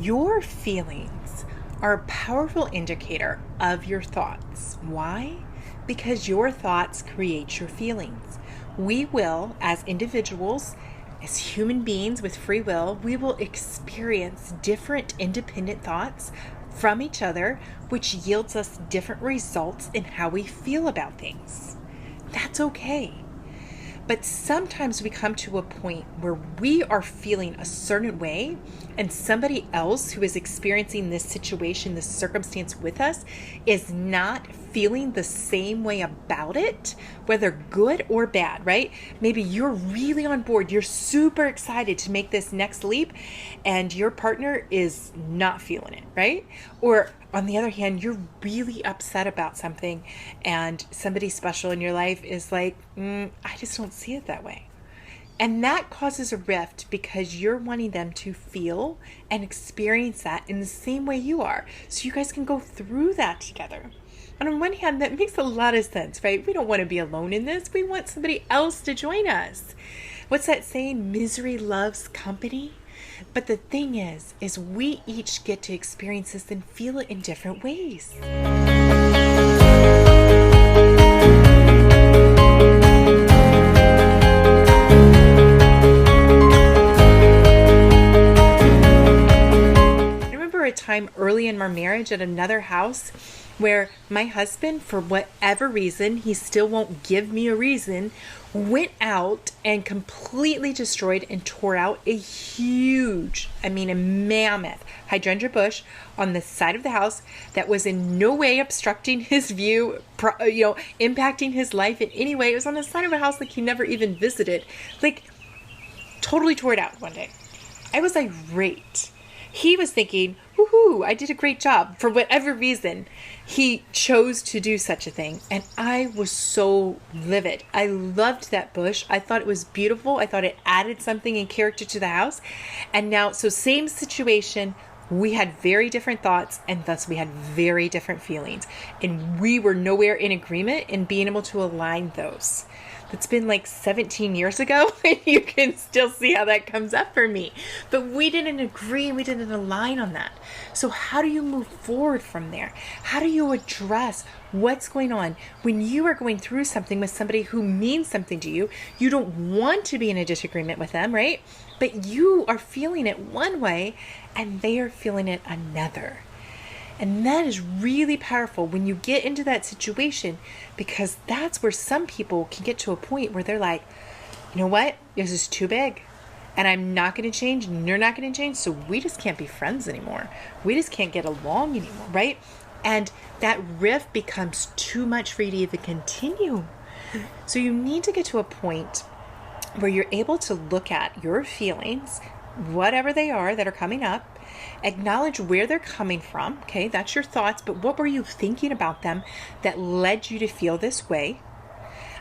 Your feelings are a powerful indicator of your thoughts. Why? Because your thoughts create your feelings. We will, as individuals, as human beings with free will, we will experience different independent thoughts from each other, which yields us different results in how we feel about things. That's okay. But sometimes we come to a point where we are feeling a certain way, and somebody else who is experiencing this situation, this circumstance with us, is not feeling the same way about it, whether good or bad, right? Maybe you're really on board, you're super excited to make this next leap, and your partner is not feeling it, right? Or on the other hand, you're really upset about something, and somebody special in your life is like, I just don't see it that way. And that causes a rift because you're wanting them to feel and experience that in the same way you are. So you guys can go through that together. And on one hand, that makes a lot of sense, right? We don't want to be alone in this. We want somebody else to join us. What's that saying? Misery loves company. But the thing is we each get to experience this and feel it in different ways. I remember a time early in our marriage at another house where my husband, for whatever reason, he still won't give me a reason, went out and completely destroyed and tore out a huge, a mammoth hydrangea bush on the side of the house that was in no way obstructing his view, impacting his life in any way. It was on the side of a house like he never even visited, like totally tore it out one day. I was irate. He was thinking, woohoo, I did a great job. For whatever reason, he chose to do such a thing. And I was so livid. I loved that bush. I thought it was beautiful. I thought it added something in character to the house. And now, so same situation, we had very different thoughts, and thus we had very different feelings. And we were nowhere in agreement in being able to align those. It's been like 17 years ago, and you can still see how that comes up for me. But we didn't agree, and we didn't align on that. So how do you move forward from there? How do you address what's going on when you are going through something with somebody who means something to you? You don't want to be in a disagreement with them, right? But you are feeling it one way, and they are feeling it another. And that is really powerful when you get into that situation, because that's where some people can get to a point where they're like, you know what? This is too big, and I'm not going to change, and you're not going to change, so we just can't be friends anymore. We just can't get along anymore, right? And that rift becomes too much for you to even continue. So you need to get to a point where you're able to look at your feelings, whatever they are that are coming up, acknowledge where they're coming from. Okay, that's your thoughts, but what were you thinking about them that led you to feel this way?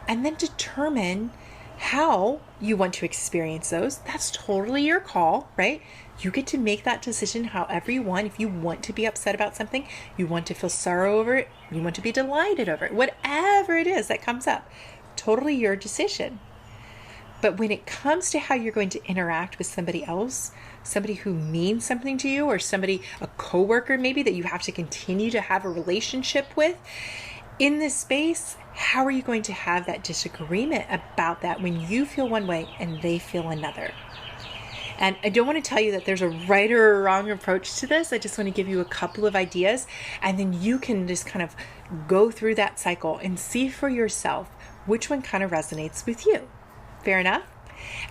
And then determine how you want to experience those. That's totally your call, right? You get to make that decision however you want. If you want to be upset about something, you want to feel sorrow over it, you want to be delighted over it, whatever it is that comes up, totally your decision. But when it comes to how you're going to interact with somebody else, somebody who means something to you, or somebody, a coworker maybe that you have to continue to have a relationship with, in this space, how are you going to have that disagreement about that when you feel one way and they feel another? And I don't want to tell you that there's a right or a wrong approach to this. I just want to give you a couple of ideas, and then you can just kind of go through that cycle and see for yourself which one kind of resonates with you. Fair enough?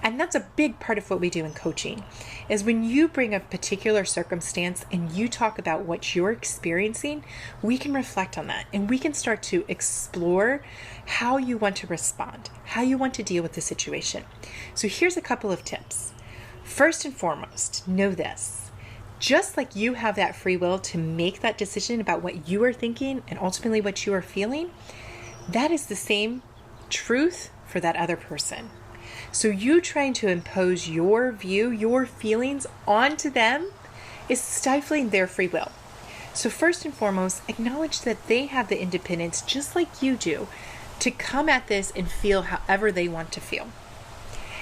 And that's a big part of what we do in coaching, is when you bring a particular circumstance and you talk about what you're experiencing, we can reflect on that, and we can start to explore how you want to respond, how you want to deal with the situation. So here's a couple of tips. First and foremost, know this. Just like you have that free will to make that decision about what you are thinking and ultimately what you are feeling, that is the same truth for that other person. So you trying to impose your view, your feelings onto them is stifling their free will. So first and foremost, acknowledge that they have the independence, just like you do, to come at this and feel however they want to feel.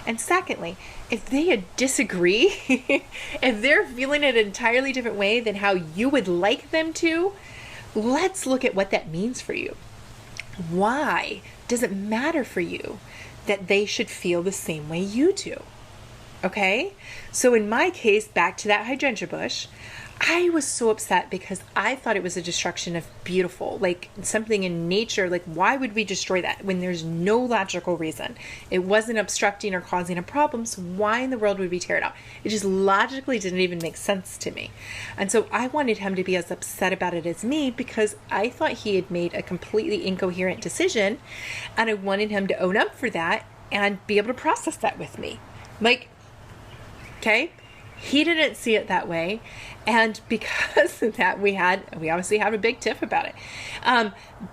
And secondly, if they disagree, if they're feeling it an entirely different way than how you would like them to, let's look at what that means for you. Why does it matter for you that they should feel the same way you do? Okay? So in my case, back to that hydrangea bush, I was so upset because I thought it was a destruction of beautiful, like something in nature. Like, why would we destroy that when there's no logical reason? It wasn't obstructing or causing a problem, so why in the world would we tear it out? It just logically didn't even make sense to me. And so I wanted him to be as upset about it as me because I thought he had made a completely incoherent decision, and I wanted him to own up for that and be able to process that with me. Like, okay? He didn't see it that way, and because of that, we obviously had a big tiff about it.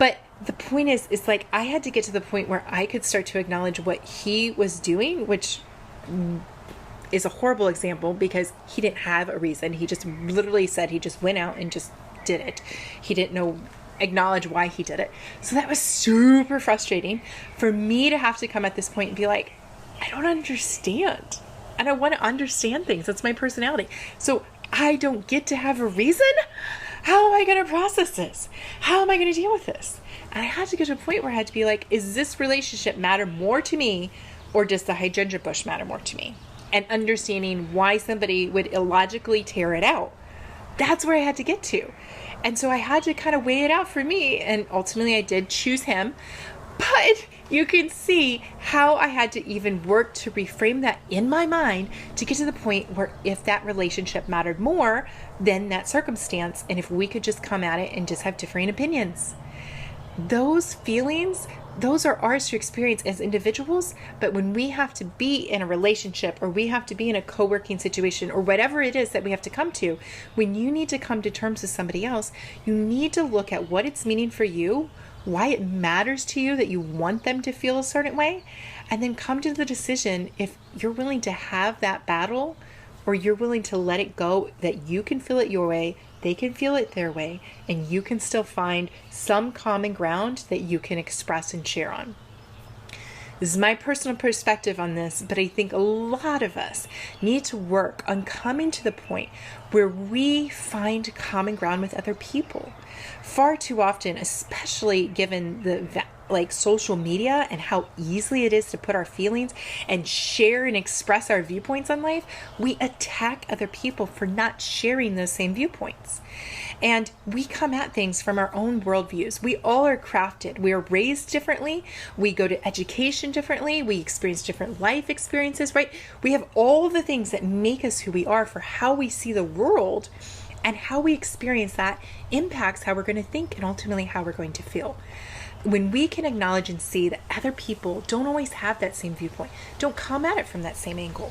But the point is like I had to get to the point where I could start to acknowledge what he was doing, which is a horrible example because he didn't have a reason. He just literally said he just went out and just did it. He didn't acknowledge why he did it. So that was super frustrating for me to have to come at this point and be like, I don't understand. And I want to understand things. That's my personality. So I don't get to have a reason? How am I going to process this? How am I going to deal with this? And I had to get to a point where I had to be like, is this relationship matter more to me, or does the hydrangea bush matter more to me? And understanding why somebody would illogically tear it out. That's where I had to get to. And so I had to kind of weigh it out for me. And ultimately I did choose him. But you can see how I had to even work to reframe that in my mind to get to the point where if that relationship mattered more than that circumstance, and if we could just come at it and just have differing opinions. Those feelings, those are ours to experience as individuals, but when we have to be in a relationship or we have to be in a co-working situation or whatever it is that we have to come to, when you need to come to terms with somebody else, you need to look at what it's meaning for you, why it matters to you that you want them to feel a certain way, and then come to the decision if you're willing to have that battle or you're willing to let it go, that you can feel it your way, they can feel it their way, and you can still find some common ground that you can express and share on. This is my personal perspective on this, but I think a lot of us need to work on coming to the point where we find common ground with other people. Far too often, especially given the social media and how easily it is to put our feelings and share and express our viewpoints on life, we attack other people for not sharing those same viewpoints. And we come at things from our own worldviews. We all are crafted. We are raised differently. We go to education differently. We experience different life experiences, right? We have all the things that make us who we are for how we see the world, and how we experience that impacts how we're going to think and ultimately how we're going to feel. When we can acknowledge and see that other people don't always have that same viewpoint, don't come at it from that same angle.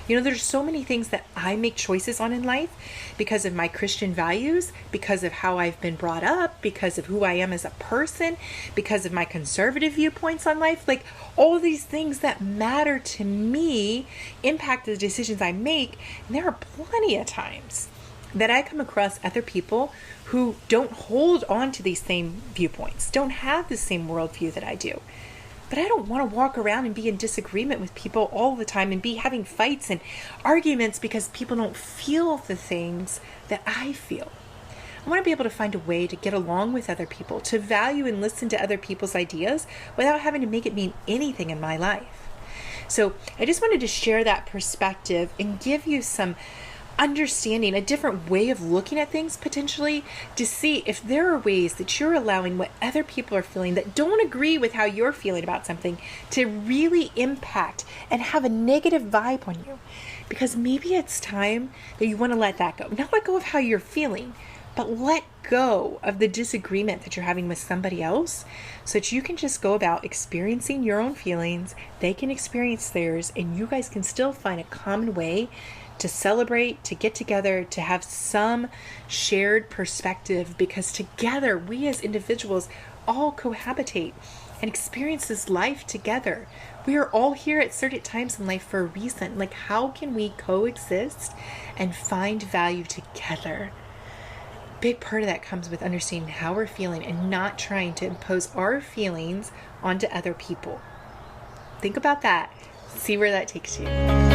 There's so many things that I make choices on in life because of my Christian values, because of how I've been brought up, because of who I am as a person, because of my conservative viewpoints on life. Like, all these things that matter to me impact the decisions I make. And there are plenty of times that I come across other people who don't hold on to these same viewpoints, don't have the same worldview that I do. But I don't want to walk around and be in disagreement with people all the time and be having fights and arguments because people don't feel the things that I feel. I want to be able to find a way to get along with other people, to value and listen to other people's ideas without having to make it mean anything in my life. So I just wanted to share that perspective and give you some understanding, a different way of looking at things potentially, to see if there are ways that you're allowing what other people are feeling that don't agree with how you're feeling about something to really impact and have a negative vibe on you. Because maybe it's time that you want to let that go. Not let go of how you're feeling, but let go of the disagreement that you're having with somebody else so that you can just go about experiencing your own feelings, they can experience theirs, and you guys can still find a common way to celebrate, to get together, to have some shared perspective, because together we as individuals all cohabitate and experience this life together. We are all here at certain times in life for a reason. Like, how can we coexist and find value together? Big part of that comes with understanding how we're feeling and not trying to impose our feelings onto other people. Think about that. See where that takes you.